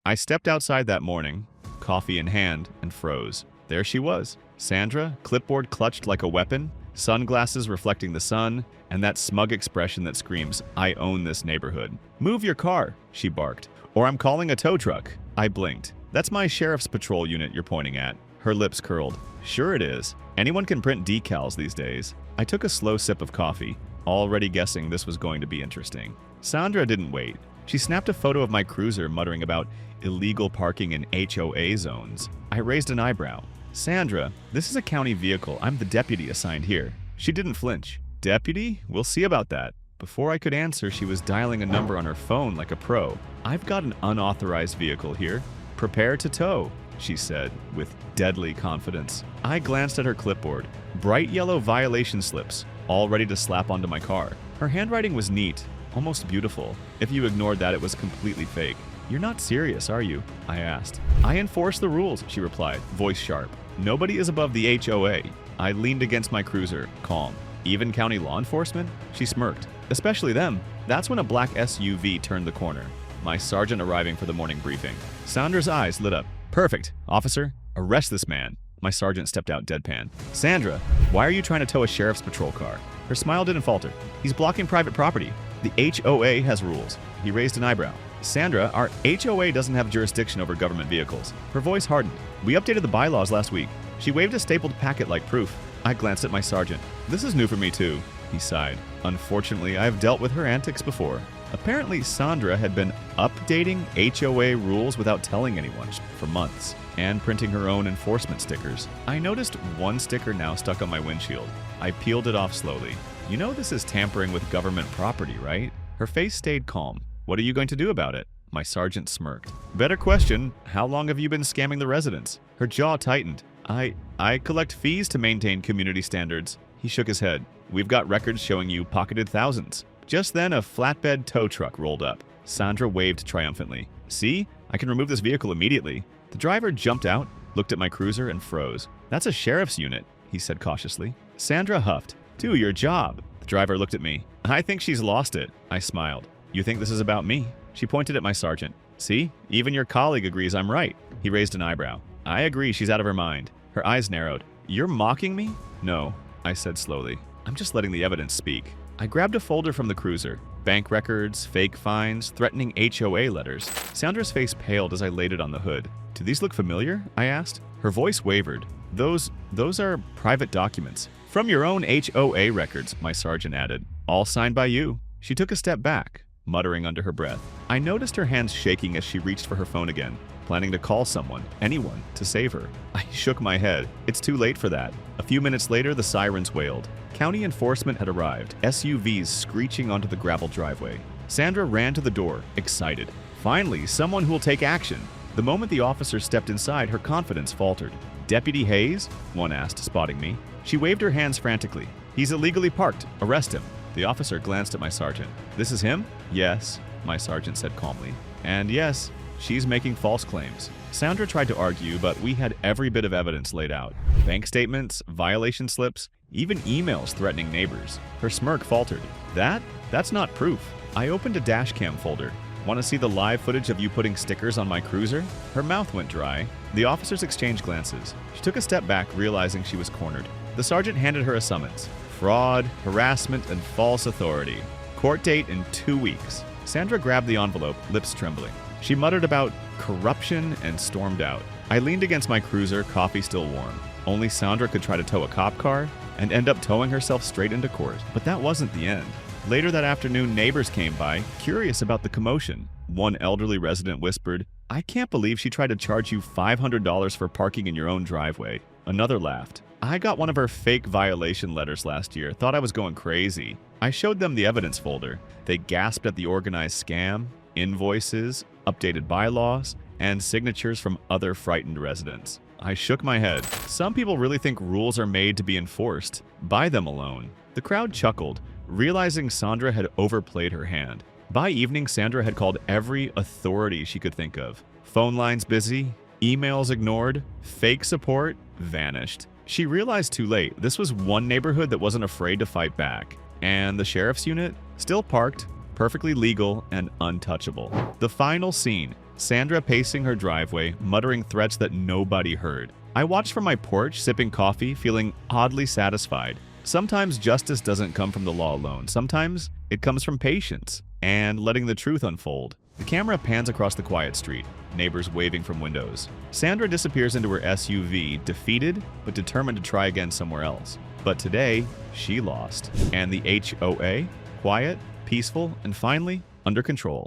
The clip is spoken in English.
I stepped outside that morning, coffee in hand, and froze. There she was, Sandra, clipboard clutched like a weapon, sunglasses reflecting the sun, and that smug expression that screams, "I own this neighborhood." "Move your car," she barked, "or I'm calling a tow truck." I blinked. "That's my sheriff's patrol unit you're pointing at." Her lips curled. "Sure it is. Anyone can print decals these days." I took a slow sip of coffee, already guessing this was going to be interesting. Sandra didn't wait. She snapped a photo of my cruiser, muttering about illegal parking in HOA zones. I raised an eyebrow. "Sandra, this is a county vehicle. I'm the deputy assigned here." She didn't flinch. "Deputy? We'll see about that." Before I could answer, she was dialing a number on her phone like a pro. "I've got an unauthorized vehicle here. Prepare to tow," she said, with deadly confidence. I glanced at her clipboard. Bright yellow violation slips, all ready to slap onto my car. Her handwriting was neat, almost beautiful. If you ignored that, it was completely fake. "You're not serious, are you?" I asked. "I enforce the rules," she replied, voice sharp. "Nobody is above the HOA." I leaned against my cruiser, calm. "Even county law enforcement?" She smirked. "Especially them." That's when a black SUV turned the corner, my sergeant arriving for the morning briefing. Sandra's eyes lit up. "Perfect. Officer, arrest this man." My sergeant stepped out deadpan. "Sandra, why are you trying to tow a sheriff's patrol car?" Her smile didn't falter. "He's blocking private property. The HOA has rules." He raised an eyebrow. "Sandra, our HOA doesn't have jurisdiction over government vehicles." Her voice hardened. "We updated the bylaws last week." She waved a stapled packet like proof. I glanced at my sergeant. "This is new for me too," he sighed. "Unfortunately, I've dealt with her antics before." Apparently, Sandra had been updating HOA rules without telling anyone for months, and printing her own enforcement stickers. I noticed one sticker now stuck on my windshield. I peeled it off slowly. "You know this is tampering with government property, right?" Her face stayed calm. "What are you going to do about it?" My sergeant smirked. "Better question, how long have you been scamming the residents?" Her jaw tightened. I collect fees to maintain community standards." He shook his head. "We've got records showing you pocketed thousands." Just then, a flatbed tow truck rolled up. Sandra waved triumphantly. "See? I can remove this vehicle immediately." The driver jumped out, looked at my cruiser, and froze. "That's a sheriff's unit," he said cautiously. Sandra huffed. "Do your job." The driver looked at me. "I think she's lost it." I smiled. "You think this is about me?" She pointed at my sergeant. "See? Even your colleague agrees I'm right." He raised an eyebrow. "I agree she's out of her mind." Her eyes narrowed. "You're mocking me?" "No," I said slowly. "I'm just letting the evidence speak." I grabbed a folder from the cruiser. Bank records, fake fines, threatening HOA letters. Sandra's face paled as I laid it on the hood. "Do these look familiar?" I asked. Her voice wavered. Those are private documents." "From your own HOA records," my sergeant added. "All signed by you." She took a step back, muttering under her breath. I noticed her hands shaking as she reached for her phone again, planning to call someone, anyone, to save her. I shook my head. It's too late for that. A few minutes later, the sirens wailed. County enforcement had arrived, SUVs screeching onto the gravel driveway. Sandra ran to the door, excited. Finally, someone who will take action. The moment the officer stepped inside, her confidence faltered. "Deputy Hayes?" one asked, spotting me. She waved her hands frantically. "He's illegally parked. Arrest him." The officer glanced at my sergeant. "This is him?" "Yes," my sergeant said calmly. "And yes, she's making false claims." Sandra tried to argue, but we had every bit of evidence laid out. Bank statements, violation slips, even emails threatening neighbors. Her smirk faltered. That's not proof." I opened a dashcam folder. "Want to see the live footage of you putting stickers on my cruiser?" Her mouth went dry. The officers exchanged glances. She took a step back, realizing she was cornered. The sergeant handed her a summons. "Fraud, harassment, and false authority. Court date in 2 weeks." Sandra grabbed the envelope, lips trembling. She muttered about corruption and stormed out. I leaned against my cruiser, coffee still warm. Only Sandra could try to tow a cop car and end up towing herself straight into court. But that wasn't the end. Later that afternoon, neighbors came by, curious about the commotion. One elderly resident whispered, "I can't believe she tried to charge you $500 for parking in your own driveway." Another laughed. "I got one of her fake violation letters last year, thought I was going crazy." I showed them the evidence folder. They gasped at the organized scam, invoices, updated bylaws, and signatures from other frightened residents. I shook my head. Some people really think rules are made to be enforced. By them alone. The crowd chuckled, realizing Sandra had overplayed her hand. By evening, Sandra had called every authority she could think of. Phone lines busy, emails ignored, fake support vanished. She realized too late this was one neighborhood that wasn't afraid to fight back. And the sheriff's unit? Still parked, perfectly legal and untouchable. The final scene. Sandra pacing her driveway, muttering threats that nobody heard. I watched from my porch, sipping coffee, feeling oddly satisfied. Sometimes justice doesn't come from the law alone. Sometimes it comes from patience and letting the truth unfold. The camera pans across the quiet street, neighbors waving from windows. Sandra disappears into her SUV, defeated but determined to try again somewhere else. But today, she lost. And the HOA? Quiet, peaceful, and finally, under control.